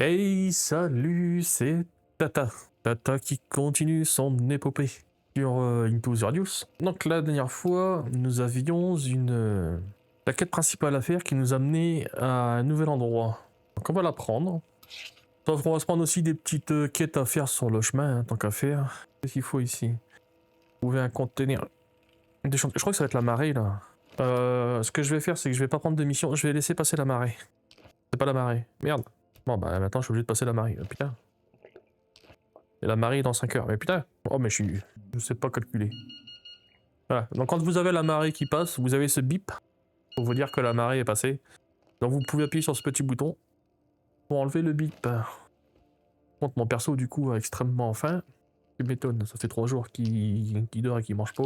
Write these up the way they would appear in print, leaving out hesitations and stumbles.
Hey, salut, c'est Tata. Tata qui continue son épopée sur Into the Radius. Donc la dernière fois, nous avions la quête principale à faire qui nous amenait à un nouvel endroit. Donc on va la prendre. Sauf qu'on va se prendre aussi des petites quêtes à faire sur le chemin, hein, tant qu'à faire. Qu'est-ce qu'il faut ici? Trouver un conteneur. Je crois que ça va être la marée là. Ce que je vais faire, c'est que je vais pas prendre de mission, je vais laisser passer la marée. C'est pas la marée. Merde. Bon bah maintenant je suis obligé de passer la marée. Putain. Et la marée est dans 5 heures. Mais putain. Oh mais je sais pas calculer. Voilà. Donc quand vous avez la marée qui passe, vous avez ce bip pour vous dire que la marée est passée. Donc vous pouvez appuyer sur ce petit bouton pour enlever le bip. Par contre mon perso du coup a extrêmement faim. Tu m'étonnes, ça fait 3 jours qu'il dort et qu'il mange pas.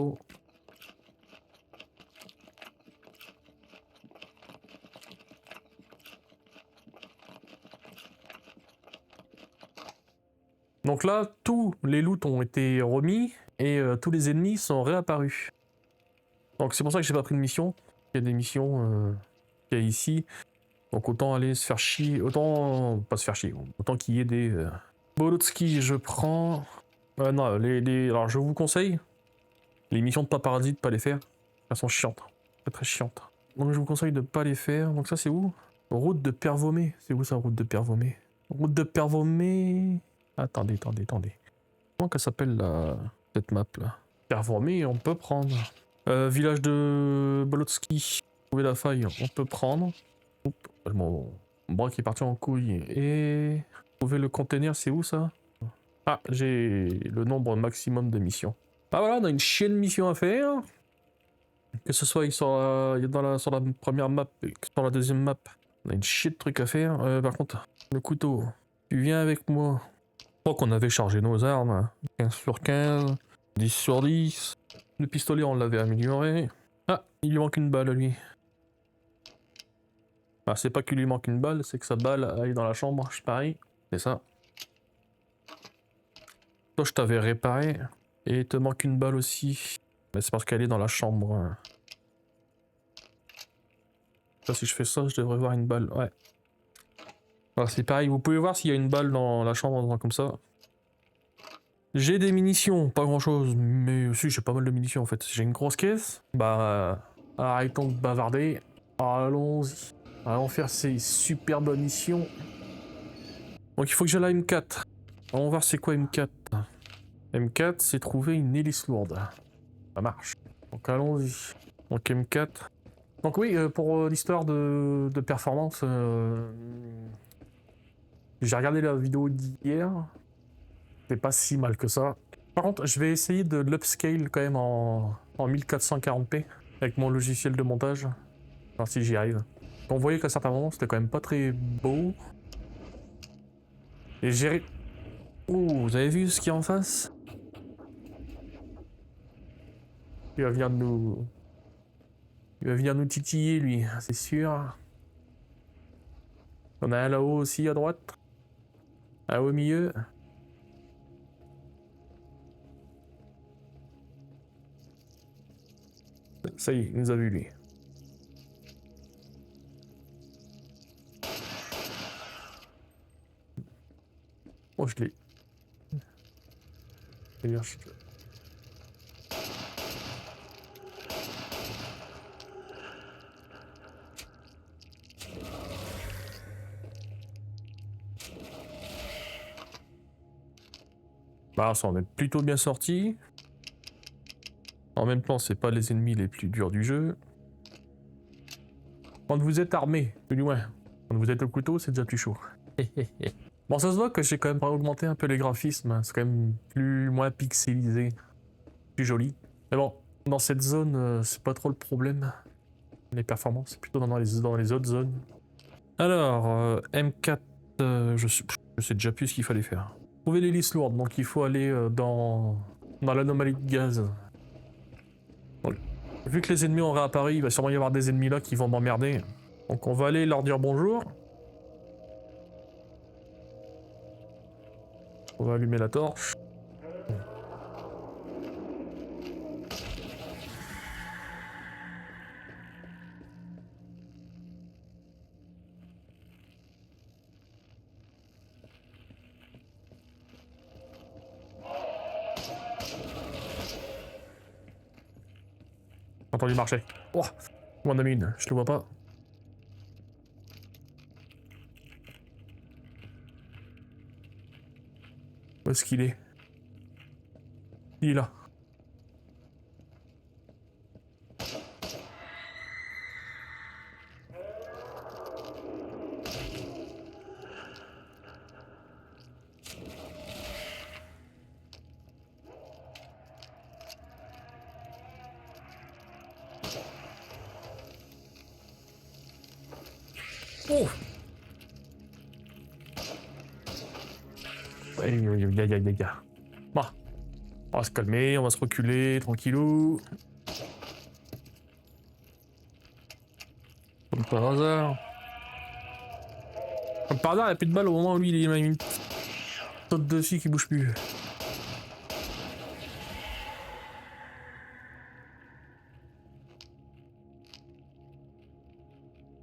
Donc là, tous les loots ont été remis et tous les ennemis sont réapparus. Donc c'est pour ça que j'ai pas pris de mission. Il y a des missions qu'il y a ici. Donc autant aller se faire chier, autant pas se faire chier, autant qu'il y ait des... Bolotski, je prends... non, alors je vous conseille, les missions de paparazzi de pas les faire. Elles sont chiantes, très chiantes. Donc je vous conseille de pas les faire. Donc ça c'est où? Route de Pervomé. C'est où ça, route de Pervomé? Route de Pervomé... Attendez. Comment qu'elle s'appelle cette map là? Pervomé, on peut prendre. Village de Bolotski. Trouver la faille, on peut prendre. Oups, mon bras qui est parti en couille. Et... Trouver le container, c'est où ça? Ah, j'ai le nombre maximum de missions. Ah voilà, on a une chienne de missions à faire. Que ce soit sur la première map et sur la deuxième map. On a une chienne de trucs à faire. Par contre, le couteau. Tu viens avec moi. Je crois qu'on avait chargé nos armes. 15 sur 15. 10 sur 10. Le pistolet, on l'avait amélioré. Ah, il lui manque une balle, lui. Ah, c'est pas qu'il lui manque une balle, c'est que sa balle aille dans la chambre, je parie. C'est ça. Toi, je t'avais réparé. Et il te manque une balle aussi. Mais c'est parce qu'elle est dans la chambre. Là, si je fais ça, je devrais voir une balle. Ouais. Alors, c'est pareil, vous pouvez voir s'il y a une balle dans la chambre, comme ça. J'ai des munitions, pas grand chose, mais si, j'ai pas mal de munitions en fait. J'ai une grosse caisse. Bah, arrêtons de bavarder. Allons-y. Allons faire ces superbes missions. Donc, il faut que j'aille à M4. On va voir c'est quoi M4. M4, c'est trouver une hélice lourde. Ça marche. Donc allons-y. Donc M4. Donc oui, pour l'histoire de performance, j'ai regardé la vidéo d'hier. C'est pas si mal que ça. Par contre, je vais essayer de l'upscale quand même en 1440p avec mon logiciel de montage. Alors si j'y arrive. On voyait qu'à certains moments, c'était quand même pas très beau. Et j'ai... Ouh, vous avez vu ce qu'il y a en face? Il va venir nous... Il va venir nous titiller, lui, c'est sûr. On a un là-haut aussi, à droite. Un au milieu. Ça y est, il nous a vu, lui. Oh, je l'ai. Bah, ça en est plutôt bien sorti. En même temps, c'est pas les ennemis les plus durs du jeu. Quand vous êtes armé, plus loin. Quand vous êtes au couteau, c'est déjà plus chaud. Bon, ça se voit que j'ai quand même augmenté un peu les graphismes. C'est quand même moins pixelisé. Plus joli. Mais bon, dans cette zone, c'est pas trop le problème. Les performances, c'est plutôt dans les autres zones. Alors, M4, je sais déjà plus ce qu'il fallait faire. Trouver l'hélice lourde, donc il faut aller dans l'anomalie de gaz. Bon, vu que les ennemis ont réapparu, il va sûrement y avoir des ennemis là qui vont m'emmerder. Donc on va aller leur dire bonjour. On va allumer la torche. entendu marcher. Oh, on en a mis une, je le vois pas. Où est-ce qu'il est? Il est là. Oh! Aïe, aïe, aïe, aïe, aïe. Bon, on va se calmer, on va se reculer, tranquillou. Comme par hasard. Comme par hasard, il n'y a plus de balles au moment où lui, il a une saute dessus qui bouge plus.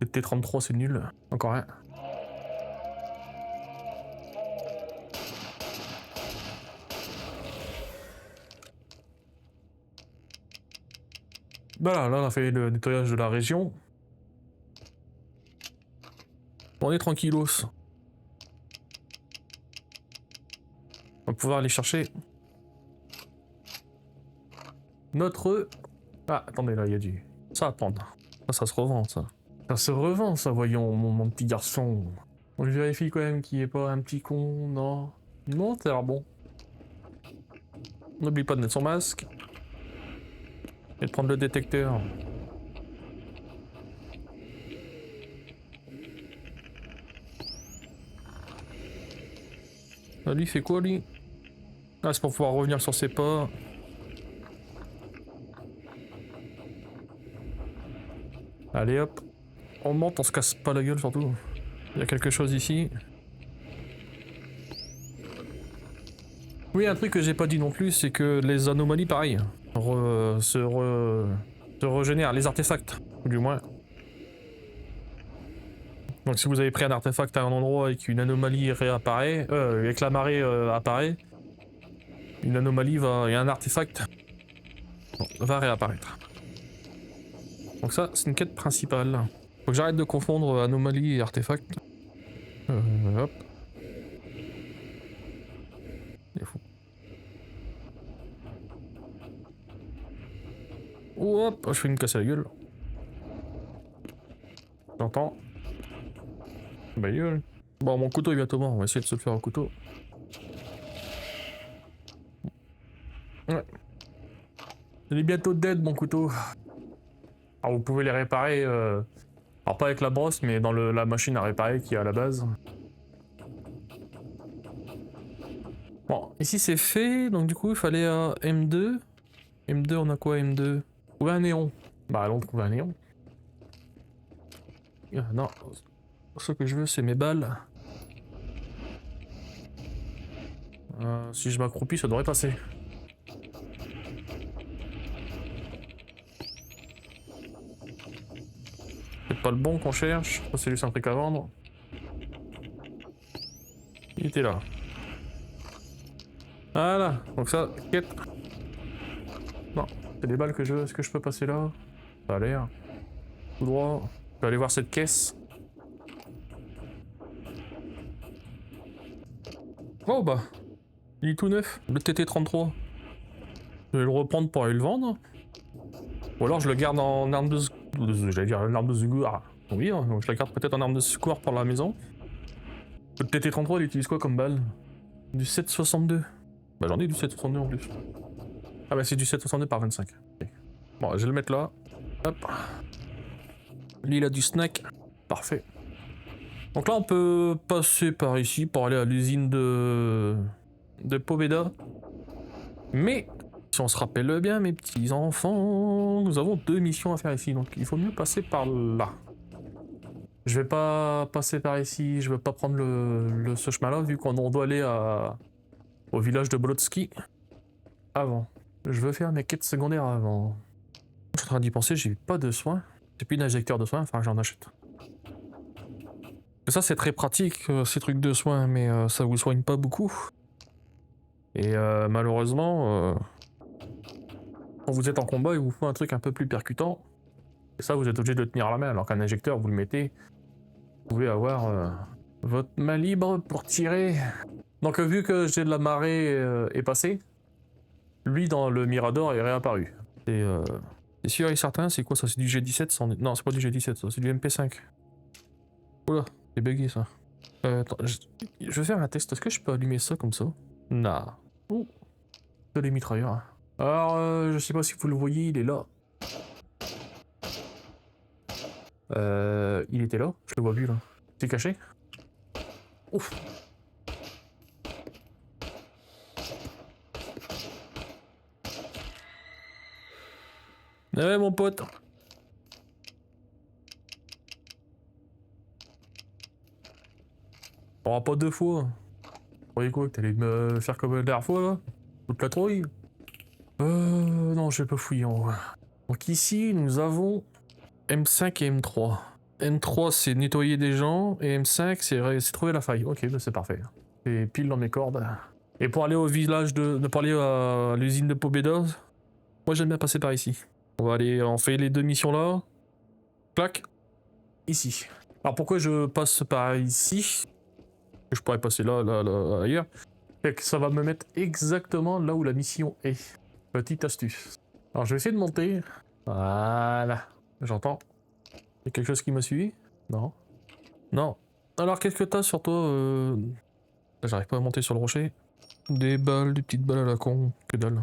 Le T33, c'est nul. Encore rien. Voilà, là on a fait le nettoyage de la région. On est tranquillos. On va pouvoir aller chercher notre... Ah, attendez, là, il y a du... Ça à prendre. Ça se revend, ça. Ça se revend, ça, voyons, mon petit garçon. On lui vérifie quand même qu'il n'est pas un petit con, non? Non, t'as l'air bon. N'oublie pas de mettre son masque. Et de prendre le détecteur. Ah, lui, il fait quoi, lui? Ah, c'est pour pouvoir revenir sur ses pas. Allez, hop. On monte, on se casse pas la gueule, surtout. Il y a quelque chose ici. Oui, un truc que j'ai pas dit non plus, c'est que les anomalies, pareil, se régénèrent, les artefacts, ou du moins. Donc si vous avez pris un artefact à un endroit et qu'une anomalie réapparaît, et que la marée apparaît, une anomalie va, et un artefact va réapparaître. Donc ça, c'est une quête principale. Faut que j'arrête de confondre anomalie et artefact. Hop. Il est fou. Hop, je fais une casse à la gueule. J'entends. Bah gueule. Bon, mon couteau est bientôt mort, on va essayer de se le faire au couteau. Ouais. Il est bientôt dead, mon couteau. Alors vous pouvez les réparer, alors pas avec la brosse, mais dans la machine à réparer qui est à la base. Bon, ici c'est fait, donc du coup il fallait M2. M2, on a quoi M2? Trouver un néon. Bah allons trouver un néon. Non, ce que je veux c'est mes balles. Si je m'accroupis, ça devrait passer. C'est pas le bon qu'on cherche, c'est juste un truc à vendre. Il était là. Voilà, donc ça, quête. Non, c'est des balles que je veux, est-ce que je peux passer là? Ça a l'air. Tout droit. Je vais aller voir cette caisse. Oh bah, il est tout neuf, le TT33. Je vais le reprendre pour aller le vendre. Ou alors je le garde en arme de secours. J'allais dire une arme de secours. Ah, oui, hein, donc je la garde peut-être en arme de secours pour la maison. Le TT33 il utilise quoi comme balle? Du 7,62. Bah j'en ai du 7,62 en plus. Ah bah c'est du 7,62 par 25. Okay. Bon, je vais le mettre là. Hop. Lui il a du snack. Parfait. Donc là on peut passer par ici pour aller à l'usine de Poveda. Mais si on se rappelle bien mes petits enfants, nous avons 2 missions à faire ici, donc il faut mieux passer par là. Je vais pas passer par ici, je vais pas prendre ce chemin-là vu qu'on doit aller au village de Bolotski avant. Je veux faire mes quêtes secondaires avant. Je suis en train d'y penser, j'ai pas de soins. J'ai plus d'injecteur de soins, enfin j'en achète. Et ça c'est très pratique, ces trucs de soins, mais ça vous soigne pas beaucoup. Et malheureusement, quand vous êtes en combat, il vous faut un truc un peu plus percutant. Et ça, vous êtes obligé de le tenir à la main, alors qu'un injecteur, vous le mettez, vous pouvez avoir votre main libre pour tirer. Donc vu que j'ai de la marée est passée, lui dans le Mirador est réapparu. C'est sûr et certain, c'est quoi ça? C'est du G17 Non, c'est pas du G17, ça, c'est du MP5. Oula, c'est bugué ça. Attends, je vais faire un test. Est-ce que je peux allumer ça comme ça? Non. Ouh, de les mitrailleurs. Alors, je sais pas si vous le voyez, il est là. Il était là, je le vois plus là. C'est caché? Ouf. Ouais, mon pote. On aura pas deux fois. Vous croyez quoi, que t'allais me faire comme la dernière fois là? Toute la trouille? Non, je vais pas fouiller en haut. Donc ici, nous avons M5 et M3. M3 c'est nettoyer des gens et M5 c'est trouver la faille. Ok, bah c'est parfait. C'est pile dans mes cordes. Et pour aller au village pour aller à l'usine de Pobeda, moi j'aime bien passer par ici. On va aller, on fait les deux missions là. Clac. Ici. Alors pourquoi je passe par ici? Je pourrais passer là, ailleurs. Et que ça va me mettre exactement là où la mission est. Petite astuce. Alors je vais essayer de monter. Voilà. J'entends. Il y a quelque chose qui m'a suivi? Non. Non. Alors qu'est-ce que t'as sur toi J'arrive pas à monter sur le rocher. Des balles, des petites balles à la con. Que dalle.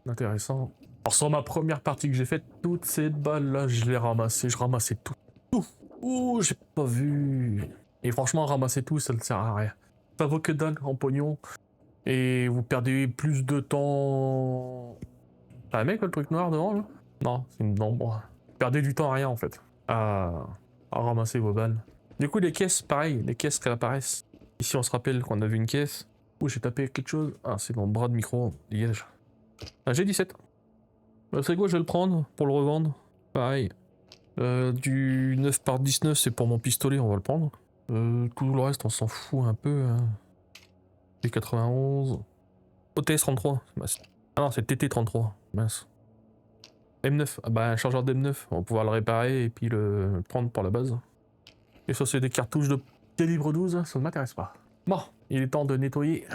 Intéressant. Alors sur ma première partie que j'ai faite, toutes ces balles là, je les ramassais. Je ramassais tout. Tout. Ouh, j'ai pas vu. Et franchement, ramasser tout, ça ne sert à rien. Ça vaut que dalle en pognon. Et vous perdez plus de temps. Ah mec, le truc noir devant là? Non, c'est une ombre. Vous perdez du temps à rien en fait. À ramasser vos balles. Du coup, les caisses, pareil, les caisses réapparaissent. Ici, on se rappelle qu'on a vu une caisse. Ouh, j'ai tapé quelque chose. Ah, c'est mon bras de micro. Dégage. Un G17. C'est quoi, je vais le prendre pour le revendre. Pareil. Du 9 par 19, c'est pour mon pistolet, on va le prendre. Tout le reste, on s'en fout un peu. Hein. T91. OTS 33. Mince. Ah non, c'est TT33. Mince. M9. Ah bah, un chargeur d'M9. On va pouvoir le réparer et puis le prendre pour la base. Et ça, c'est des cartouches de calibre 12. Ça ne m'intéresse pas. Bon, il est temps de nettoyer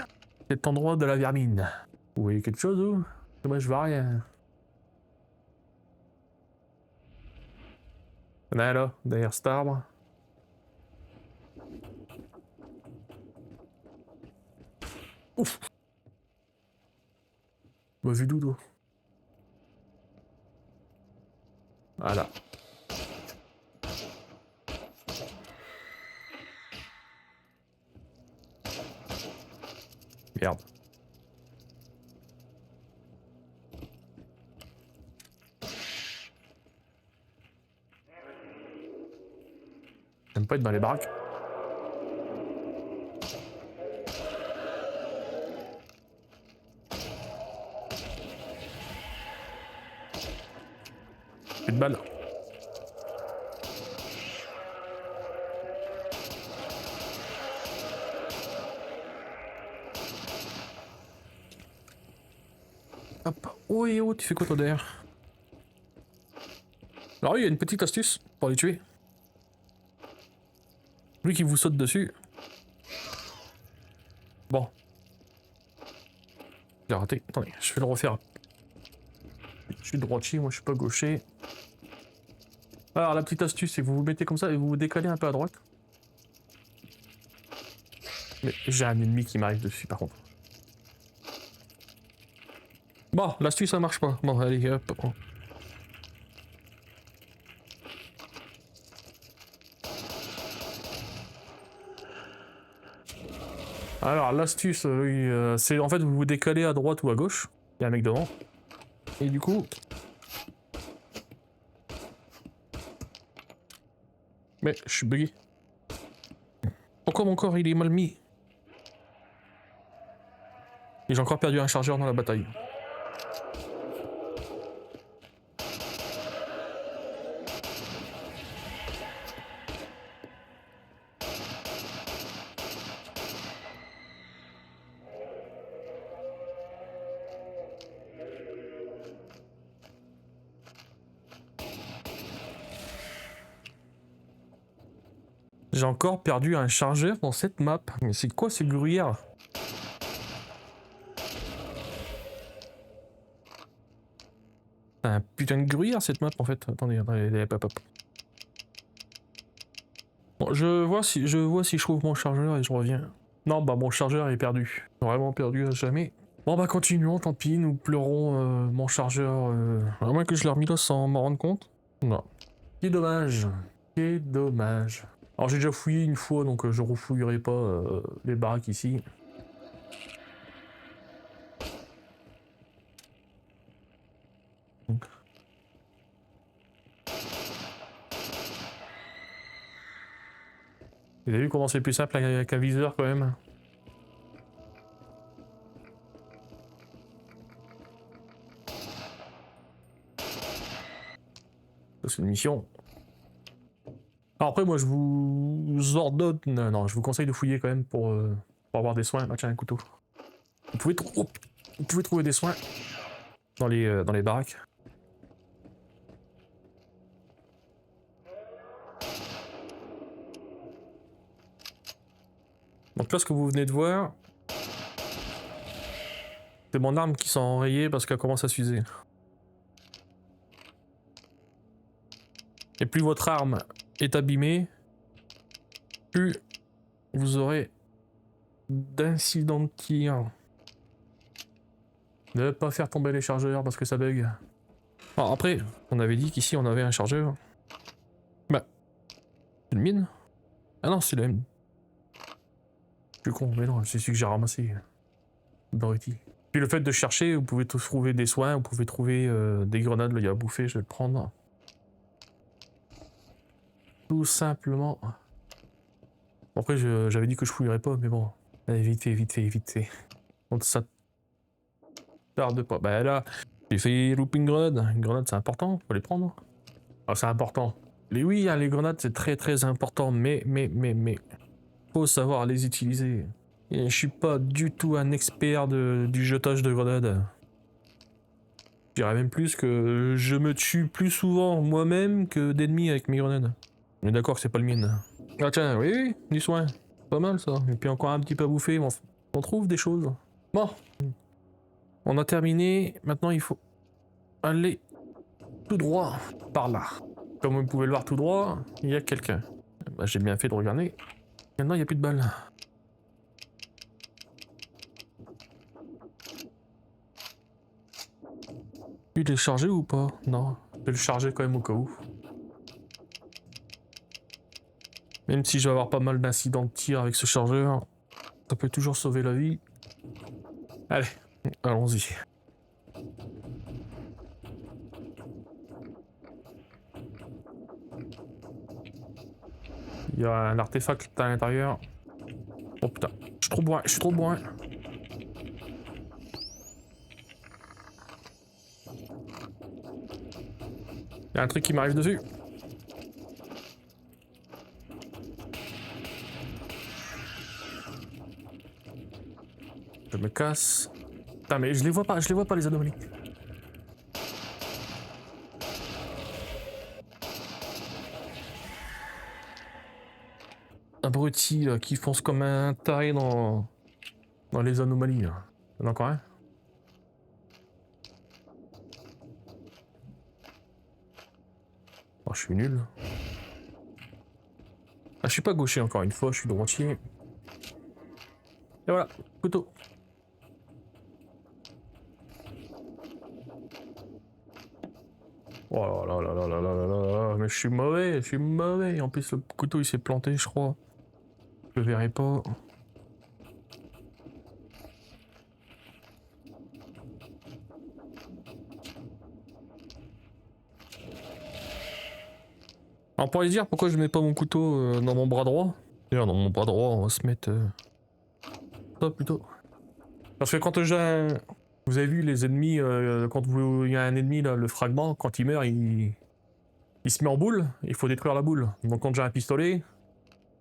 cet endroit de la vermine. Vous voyez quelque chose ou? Moi, je vois rien. Là, là, derrière cet arbre. Ouf! Bah, vu d'où, toi? Voilà. Merde. J'aime pas être dans les baraques. Plus de balles. Hop. Oh, et oh, tu fais quoi toi derrière? Alors il y a une petite astuce pour les tuer. Lui qui vous saute dessus. Bon. J'ai raté. Attendez, je vais le refaire. Je suis droitier, moi je suis pas gaucher. Alors la petite astuce, c'est que vous vous mettez comme ça et vous vous décalez un peu à droite. Mais j'ai un ennemi qui m'arrive dessus par contre. Bon, l'astuce ça marche pas. Bon, allez, hop. Alors l'astuce, c'est en fait vous vous décalez à droite ou à gauche. Il y a un mec devant. Et du coup... Mais je suis bugué. Pourquoi mon corps il est mal mis? Et j'ai encore perdu un chargeur dans la bataille. J'ai encore perdu un chargeur dans cette map. Mais c'est quoi ce gruyère? C'est un putain de gruyère cette map en fait. Attendez, hop, hop. Bon, je vois si je trouve mon chargeur et je reviens. Non, bah mon chargeur est perdu. Vraiment perdu à jamais. Bon bah continuons, tant pis, nous pleurons mon chargeur. À moins que je l'ai remis là sans m'en rendre compte. Non. Quel dommage. Quel dommage. Alors j'ai déjà fouillé une fois, donc je refouillerai pas les baraques ici. Vous avez vu comment c'est plus simple avec un viseur quand même? C'est une mission. Alors après moi je vous ordonne, non je vous conseille de fouiller quand même pour avoir des soins. Ah tiens un couteau. Vous pouvez trouver des soins dans les baraques. Donc là ce que vous venez de voir, c'est mon arme qui s'est enrayée parce qu'elle commence à s'user. Et plus votre arme est abîmée, plus vous aurez d'incidents de tir. Ne pas faire tomber les chargeurs parce que ça bug. Alors après, on avait dit qu'ici on avait un chargeur. Bah, c'est le mine. Ah non, c'est le M. Je suis con, mais non, c'est celui que j'ai ramassé. Dorothy. Puis le fait de chercher, vous pouvez trouver des soins, vous pouvez trouver des grenades, là il y a à bouffer, je vais le prendre. Tout simplement. Bon, après j'avais dit que je fouillerais pas, mais bon. Allez, vite fait. Donc ça tarde pas. Bah là, j'ai fait louper une grenade. Une grenade c'est important, faut les prendre. Ah c'est important. Mais oui, hein, les grenades c'est très important, mais faut savoir les utiliser. Et je suis pas du tout un expert du jetage de grenades. Je dirais même plus que je me tue plus souvent moi-même que d'ennemis avec mes grenades. On est d'accord que c'est pas le mien. Ah tiens, oui, du soin. Pas mal ça. Et puis encore un petit peu à bouffer, on trouve des choses. Bon. On a terminé. Maintenant il faut aller tout droit par là. Comme vous pouvez le voir tout droit, il y a quelqu'un. Bah, j'ai bien fait de regarder. Maintenant il n'y a plus de balles. Il est chargé ou pas? Non, je vais le charger quand même au cas où. Même si je vais avoir pas mal d'incidents de tir avec ce chargeur, ça peut toujours sauver la vie. Allez, allons-y. Il y a un artefact à l'intérieur. Oh putain, je suis trop loin. Il y a un truc qui m'arrive dessus. Je me casse. Putain mais je les vois pas les anomalies. Abruti là, qui fonce comme un taré dans les anomalies là. Il y en a encore un. Oh, je suis nul. Ah, je suis pas gaucher encore une fois, je suis droitier. Et voilà, couteau. Oh là là là là là là là, mais je suis mauvais. En plus, le couteau il s'est planté, je crois. Je le verrai pas. Alors pour aller dire pourquoi je mets pas mon couteau dans mon bras droit. D'ailleurs dans mon bras droit on va se mettre ça plutôt. Parce que quand vous avez vu les ennemis, quand il y a un ennemi là, le fragment, quand il meurt il se met en boule, il faut détruire la boule. Donc quand j'ai un pistolet,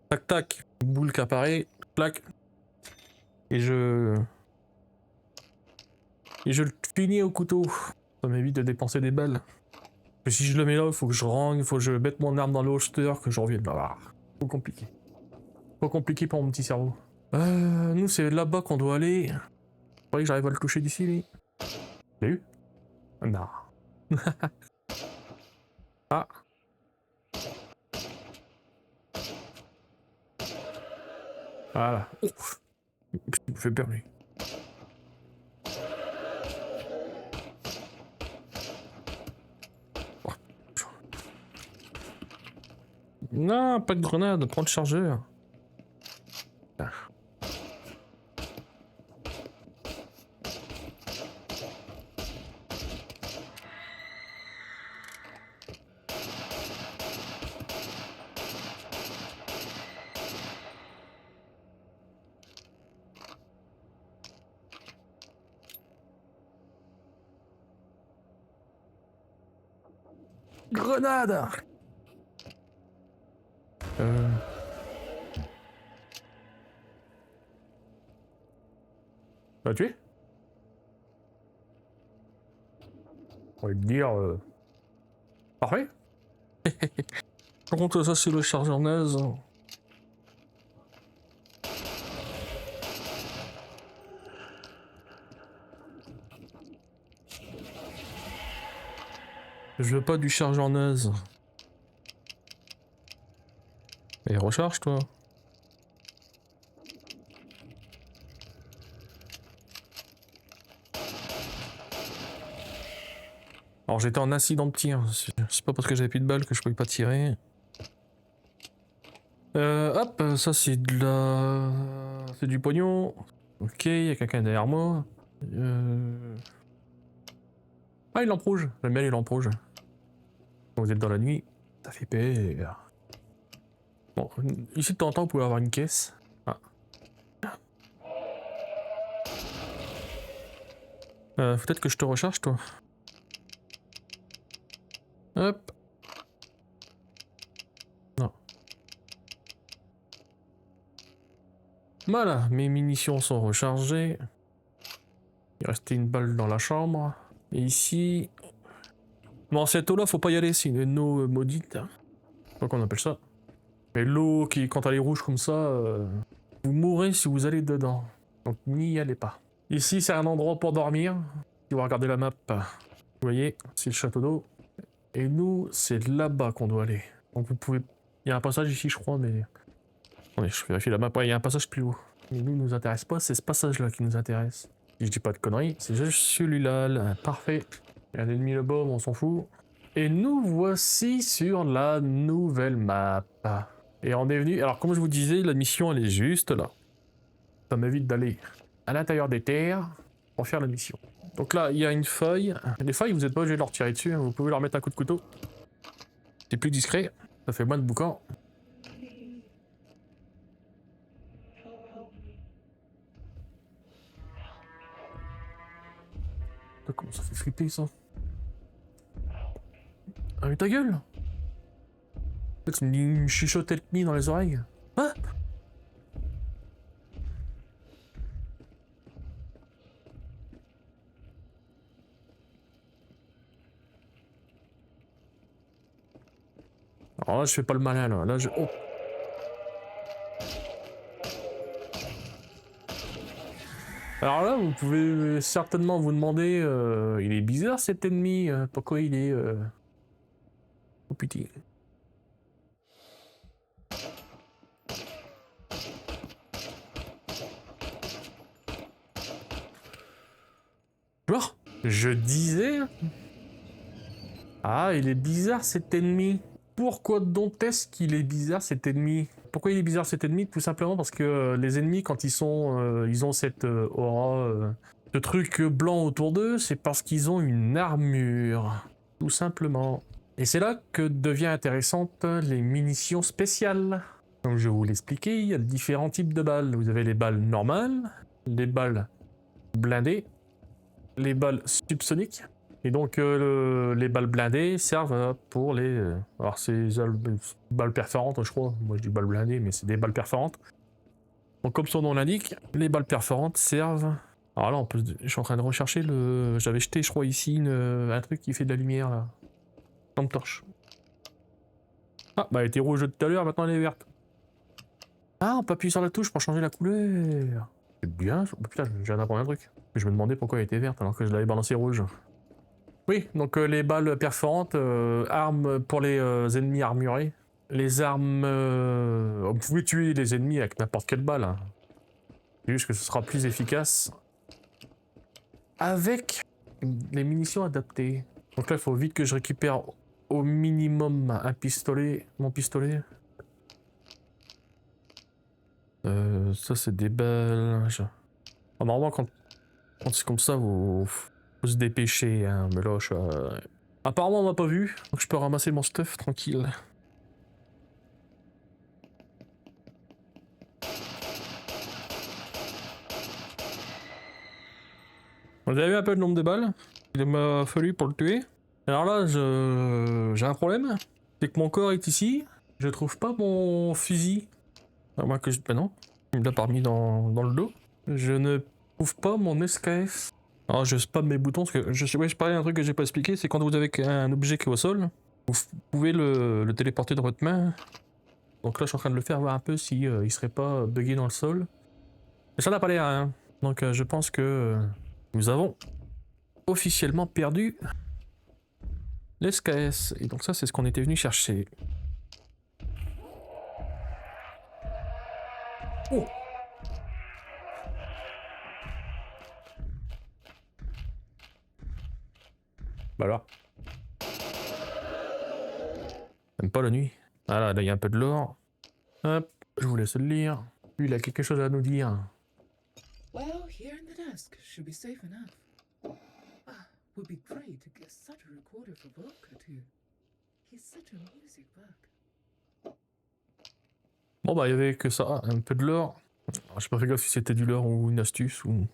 tac tac, boule qui apparaît, clac. Et je le finis au couteau. Ça m'évite de dépenser des balles. Mais si je le mets là, il faut que je rangue, il faut que je mette mon arme dans le holster, que je revienne. Ah, trop compliqué. Pas compliqué pour mon petit cerveau. Nous, c'est là-bas qu'on doit aller. Faudrait que j'arrive à le toucher d'ici, lui. T'as eu? Non. Ah. Voilà. Ouf. Il me fait peur, lui. Non, pas de grenade, prends le chargeur. Ah. Grenade! Tu l'as tué? On va lui dire... Parfait. Par contre, ça c'est le chargeur naze. Je veux pas du chargeur naze. Et recharge toi. Alors j'étais en accident de tir, c'est pas parce que j'avais plus de balles que je pouvais pas tirer. Hop, ça c'est de la... c'est du pognon. Ok, il y a quelqu'un derrière moi. Ah, une lampe rouge, j'aime bien les lampes rouges. Quand vous êtes dans la nuit, ça fait peur. Bon, ici de temps en temps vous pouvez avoir une caisse. Ah. Peut-être que je te recharge toi. Hop. Non. Voilà, mes munitions sont rechargées. Il restait une balle dans la chambre. Et ici... Bon, cette eau-là, faut pas y aller, c'est une eau maudite. Je sais pas qu'on appelle ça. Mais l'eau qui, quand elle est rouge comme ça, vous mourrez si vous allez dedans. Donc n'y allez pas. Ici, c'est un endroit pour dormir. Si vous regardez la map, vous voyez, c'est le château d'eau. Et nous, c'est là-bas qu'on doit aller. Donc vous pouvez... Il y a un passage ici, je crois, mais... Attendez, je vérifie la map. Ouais, il y a un passage plus haut. Mais nous intéresse pas, c'est ce passage-là qui nous intéresse. Si je dis pas de conneries, c'est juste celui-là, là. Parfait. Il y a un ennemi là-bas, on s'en fout. Et nous voici sur la nouvelle map. Et on est venu... Alors comme je vous disais, la mission elle est juste là. Ça m'évite d'aller à l'intérieur des terres pour faire la mission. Donc là, il y a une feuille. Les feuilles, vous n'êtes pas obligé de leur tirer dessus, hein. Vous pouvez leur mettre un coup de couteau. C'est plus discret, ça fait moins de boucan. Comment ça fait flipper ça? Ah mais ta gueule! C'est une chuchotelle dans les oreilles. Hein? Alors là, je fais pas le malin là. Là, je... Oh. Alors là, vous pouvez certainement vous demander, il est bizarre cet ennemi, pourquoi il est... Oh putain. Alors, je disais... Ah, il est bizarre cet ennemi. Pourquoi donc est-ce qu'il est bizarre cet ennemi? Pourquoi il est bizarre cet ennemi? Tout simplement parce que les ennemis, quand ils sont, ils ont cette aura, ce truc blanc autour d'eux, c'est parce qu'ils ont une armure. Tout simplement. Et c'est là que devient intéressante les munitions spéciales. Comme je vous l'expliquais, il y a différents types de balles. Vous avez les balles normales, les balles blindées, les balles subsoniques. Et donc les balles blindées servent pour les... alors c'est balles perforantes je crois, moi je dis balles blindées mais c'est des balles perforantes. Donc comme son nom l'indique, les balles perforantes servent... Alors là on peut... je suis en train de rechercher le... J'avais jeté je crois ici un truc qui fait de la lumière là. Lampe torche. Ah bah elle était rouge tout à l'heure, maintenant elle est verte. Ah, on peut appuyer sur la touche pour changer la couleur. C'est bien. Oh, putain, je viens d'apprendre un truc. Je me demandais pourquoi elle était verte alors que je l'avais balancée rouge. Oui, donc les balles perforantes, armes pour les ennemis armurés. Les armes... vous pouvez tuer les ennemis avec n'importe quelle balle. Hein. C'est juste que ce sera plus efficace. Avec les munitions adaptées. Donc là, il faut vite que je récupère au minimum un pistolet. Mon pistolet. Ça, c'est des balles. Normalement, quand c'est comme ça, faut se dépêcher. Hein. Mais là, apparemment, on m'a pas vu. Donc je peux ramasser mon stuff tranquille. Vous avez vu un peu le nombre de balles qu'il m'a fallu pour le tuer. Alors là, j'ai un problème. C'est que mon corps est ici. Je trouve pas mon fusil. À moins que je... Ben non. Il me l'a pas remis dans le dos. Je ne trouve pas mon SKS. Alors je spam mes boutons parce que je parlais d'un truc que j'ai pas expliqué. C'est quand vous avez un objet qui est au sol, vous pouvez le téléporter dans votre main. Donc là, je suis en train de le faire voir un peu si il serait pas bugué dans le sol. Mais ça n'a pas l'air. Hein. Donc je pense que nous avons officiellement perdu l'SKS. Et donc ça, c'est ce qu'on était venu chercher. Oh! Bah alors. Même pas la nuit. Voilà, là il y a un peu de l'or. Hop, je vous laisse le lire. Lui, il a quelque chose à nous dire. Well, here in the desk should be safe enough. Ah, would be great to get such a recorder for Volker too. He's such a music bug. Bon bah il y avait que ça, un peu de l'or. J'ai pas fait gaffe si c'était du leurre ou une astuce ou...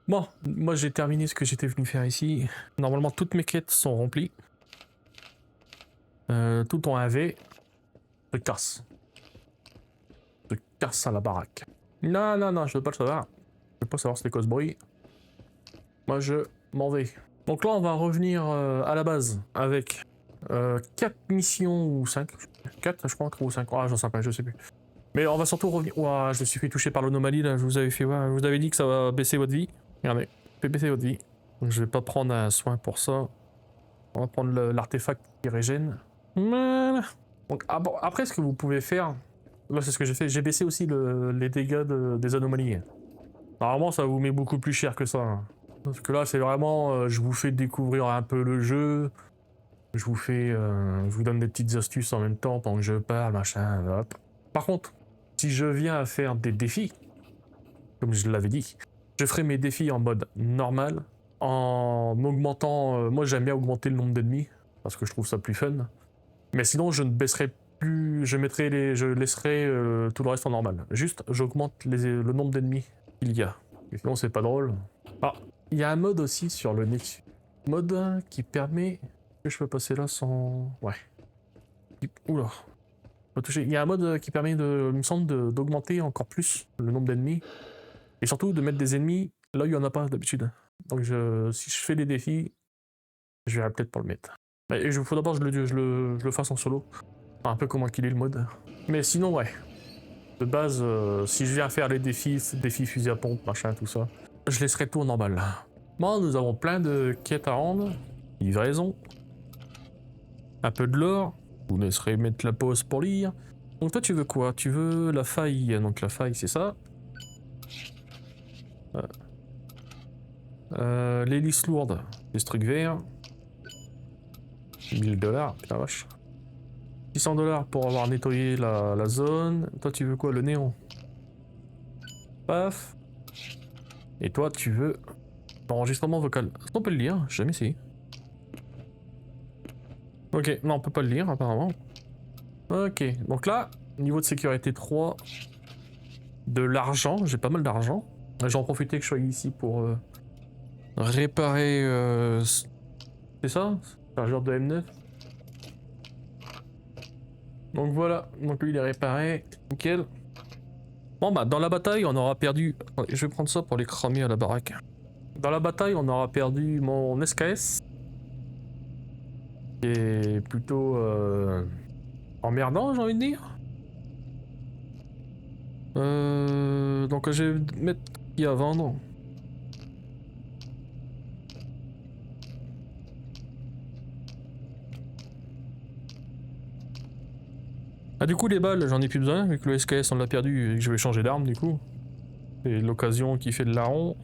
Bon, moi j'ai terminé ce que j'étais venu faire ici. Normalement toutes mes quêtes sont remplies. Tout en AV. Je casse. Je casse à la baraque. Non, non, non, je veux pas le savoir. Je veux pas savoir c'était quoi ce bruit. Moi je m'en vais. Donc là on va revenir à la base avec 4 missions ou 5. 4 je crois, ou 5. Ah j'en sais pas, je sais plus. Mais on va surtout revenir... Ouah, je me suis fait toucher par l'anomalie là, je vous avais fait voir, je vous avais dit que ça va baisser votre vie. Regardez, ça fait baisser votre vie. Donc je vais pas prendre un soin pour ça. On va prendre l'artefact qui régène. Voilà. Donc après ce que vous pouvez faire, là c'est ce que j'ai fait, j'ai baissé aussi les dégâts des anomalies. Normalement ça vous met beaucoup plus cher que ça. Hein. Parce que là c'est vraiment, je vous fais découvrir un peu le jeu. Je vous donne des petites astuces en même temps pendant que je parle, machin, hop. Par contre, si je viens à faire des défis, comme je l'avais dit, je ferai mes défis en mode normal, en augmentant... moi j'aime bien augmenter le nombre d'ennemis, parce que je trouve ça plus fun. Mais sinon je ne baisserai plus... Je laisserai tout le reste en normal. Juste, j'augmente le nombre d'ennemis qu'il y a. Et sinon c'est pas drôle. Ah, il y a un mode aussi sur le Nexus. Mode qui permet... que je peux passer là sans... Ouais. Oula. Il y a un mode qui permet, il me semble, d'augmenter encore plus le nombre d'ennemis. Et surtout de mettre des ennemis là où il n'y en a pas d'habitude. Donc si je fais des défis, je vais peut-être pas le mettre. Et il faut d'abord que je le fasse en solo. Enfin, un peu comment qu'il est le mode. Mais sinon, ouais. De base, si je viens faire les défis fusil à pompe, machin, tout ça, je laisserai tout en normal. Bon, nous avons plein de quêtes à rendre. Livraison. Un peu de l'or. Vous me laisserez mettre la pause pour lire. Donc toi tu veux quoi? Tu veux la faille. Donc la faille c'est ça. L'hélice lourde, c'est ce truc vert. 1000 $, putain vache. 600 $ pour avoir nettoyé la zone. Toi tu veux quoi? Le néon. Paf. Et toi tu veux enregistrement vocal. Est-ce qu'on peut le lire? J'ai jamais essayé. Ok, non on peut pas le lire apparemment. Ok, donc là, niveau de sécurité 3, de l'argent, j'ai pas mal d'argent. J'en profite que je sois ici pour réparer... c'est ça? Chargeur de M9. Donc voilà, donc lui il est réparé, nickel. Bon bah dans la bataille on aura perdu... Attendez, je vais prendre ça pour les cramer à la baraque. Dans la bataille on aura perdu mon SKS. Qui est plutôt... emmerdant j'ai envie de dire. Donc je vais mettre qui à vendre. Ah du coup les balles j'en ai plus besoin vu que le SKS on l'a perdu et que je vais changer d'arme du coup. C'est l'occasion qui fait de larron.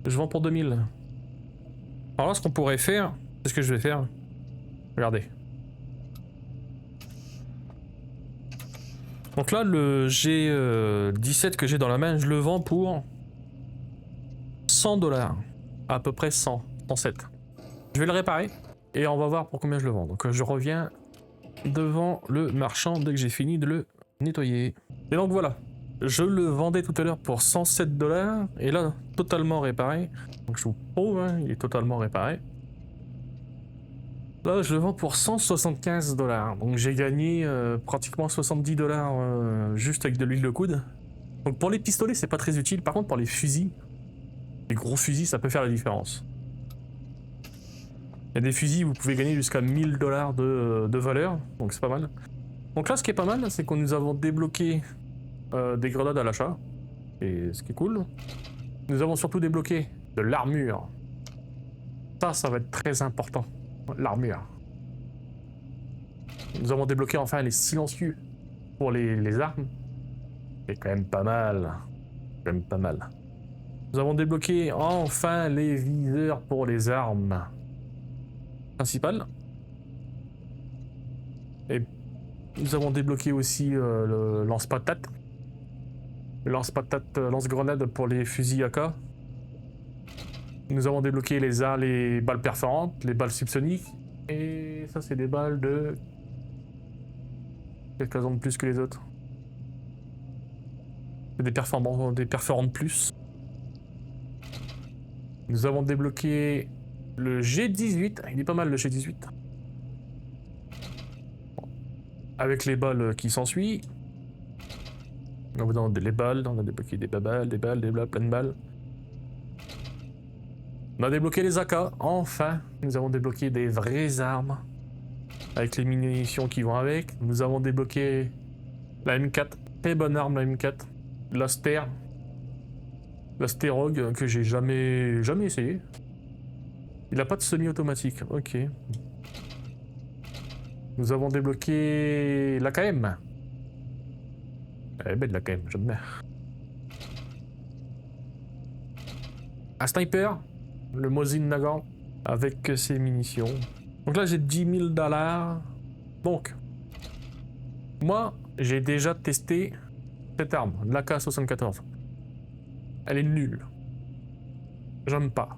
Je vends pour 2000. Alors là ce qu'on pourrait faire, c'est ce que je vais faire. Regardez. Donc là le G17 que j'ai dans la main je le vends pour 100$. À peu près 100, 107. Je vais le réparer et on va voir pour combien je le vends. Donc je reviens devant le marchand dès que j'ai fini de le nettoyer. Et donc voilà, je le vendais tout à l'heure pour 107$ et là totalement réparé. Donc je vous prouve, hein, il est totalement réparé. Là je le vends pour 175$. Donc j'ai gagné pratiquement 70$ juste avec de l'huile de coude. Donc pour les pistolets c'est pas très utile, par contre pour les fusils, les gros fusils ça peut faire la différence. Il y a des fusils où vous pouvez gagner jusqu'à 1000$ de valeur, donc c'est pas mal. Donc là ce qui est pas mal c'est qu'on nous avons débloqué des grenades à l'achat, et ce qui est cool. Nous avons surtout débloqué de l'armure. Ça va être très important, l'armure. Nous avons débloqué enfin les silencieux pour les armes. C'est quand même pas mal. Quand même pas mal. Nous avons débloqué enfin les viseurs pour les armes principales. Et nous avons débloqué aussi le lance-patate. Le lance-patate, lance-grenade pour les fusils AK. Nous avons débloqué les balles perforantes, les balles subsoniques. Et ça, c'est des balles de... quelques-uns de plus que les autres. C'est des perforantes plus. Nous avons débloqué le G18. Il est pas mal le G18. Avec les balles qui s'ensuivent. On a les balles, on a débloqué des balles, plein de balles. On a débloqué les AK, enfin. Nous avons débloqué des vraies armes. Avec les munitions qui vont avec. Nous avons débloqué la M4. Très bonne arme la M4. L'Aster. L'Asterogue que j'ai jamais essayé. Il a pas de semi-automatique, ok. Nous avons débloqué l'AKM. Elle est belle l'AKM, j'aime bien. Un sniper, le Mosin Nagant, avec ses munitions. Donc là j'ai 10 000$. Donc, moi j'ai déjà testé cette arme, l'AK-74. Elle est nulle. J'aime pas.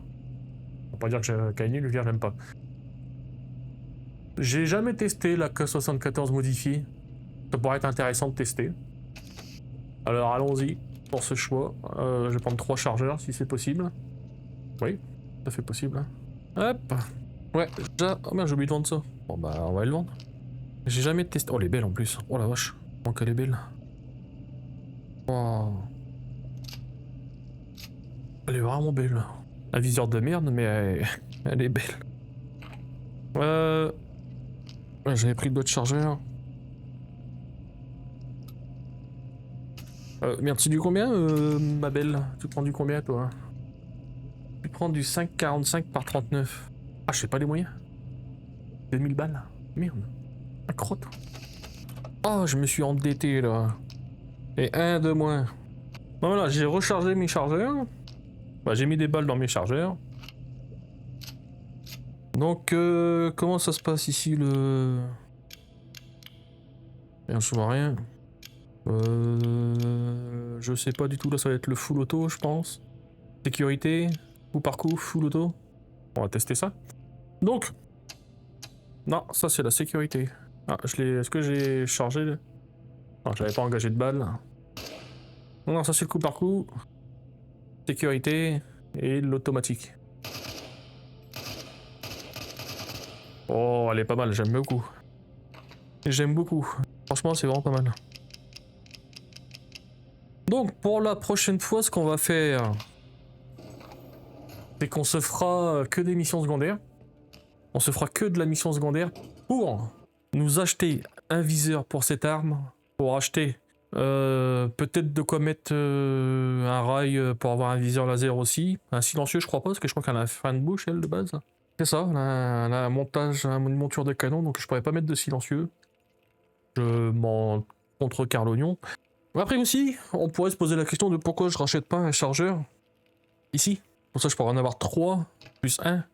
On va pas dire qu'elle est nulle, j'aime pas. J'ai jamais testé l'AK-74 modifiée. Ça pourrait être intéressant de tester. Alors allons-y pour ce choix. Je vais prendre 3 chargeurs si c'est possible. Oui, ça fait possible. Hop. Ouais, déjà... Oh merde, j'ai oublié de vendre ça. Bon bah on va le vendre. J'ai jamais testé... Oh elle est belle en plus. Oh la vache. Oh qu'elle est belle. Oh. Elle est vraiment belle. Un viseur de merde mais elle est belle. Ouais, j'avais pris d'autres chargeurs. Merde, tu du combien, ma belle? Tu prends du combien, toi? Tu prends du 5,45 par 39. Ah, je sais pas les moyens. 2000 balles. Merde. Un crotte. Oh, je me suis endetté, là. Et un de moins. Bon, voilà, j'ai rechargé mes chargeurs. Bah, j'ai mis des balles dans mes chargeurs. Donc, comment ça se passe ici, le... Merde, je vois rien. Je sais pas du tout, là ça va être le full auto je pense. Sécurité, coup par coup, full auto. On va tester ça. Donc, non, ça c'est la sécurité. Ah, est-ce que j'ai chargé? Non, j'avais pas engagé de balle. Non, non, ça c'est le coup par coup. Sécurité et l'automatique. Oh, elle est pas mal, j'aime beaucoup. J'aime beaucoup. Franchement, c'est vraiment pas mal. Donc pour la prochaine fois, ce qu'on va faire, c'est qu'on se fera que des missions secondaires. On se fera que de la mission secondaire pour nous acheter un viseur pour cette arme, pour acheter Peut-être de quoi mettre un rail pour avoir un viseur laser aussi. Un silencieux, je crois pas, parce que je crois qu'elle a un frein de bouche, elle, de base. C'est ça, elle a un montage, une monture de canon, donc je pourrais pas mettre de silencieux. Je m'en contrecarre l'oignon. Après aussi, on pourrait se poser la question de pourquoi je rachète pas un chargeur ici. Pour ça, je pourrais en avoir 3 plus 1.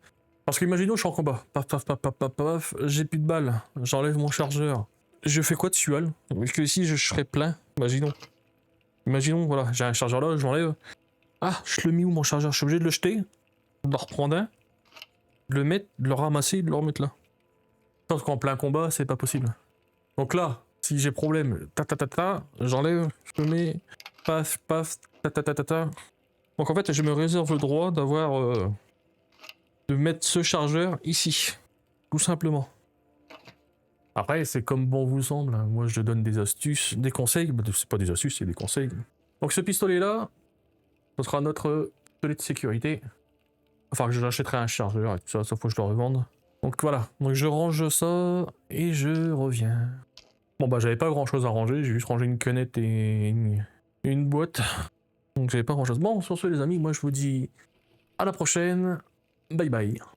Parce qu'imaginons, je suis en combat. Paf, paf, paf, paf, paf, paf, j'ai plus de balles. J'enlève mon chargeur. Je fais quoi dessus, Al? Parce que ici, je serais plein. Imaginons. Imaginons, voilà, j'ai un chargeur là, je l'enlève. Ah, je le mets où mon chargeur? Je suis obligé de le jeter, de le reprendre un, de le mettre, de le ramasser, de le remettre là. Parce qu'en plein combat, c'est pas possible. Donc là, si j'ai problème, j'enlève, je le mets, paf, paf, Donc en fait, je me réserve le droit d'avoir de mettre ce chargeur ici, tout simplement. Après, c'est comme bon vous semble. Moi, je donne des astuces, des conseils. Bah, c'est pas des astuces, c'est des conseils. Donc ce pistolet-là, ce sera notre pistolet de sécurité. Enfin, je l'achèterai un chargeur et tout ça, sauf que je le revende. Donc voilà, donc je range ça et je reviens. Bon bah j'avais pas grand chose à ranger, j'ai juste rangé une quenette et une boîte. Donc j'avais pas grand chose. Bon, sur ce les amis, moi je vous dis à la prochaine. Bye bye.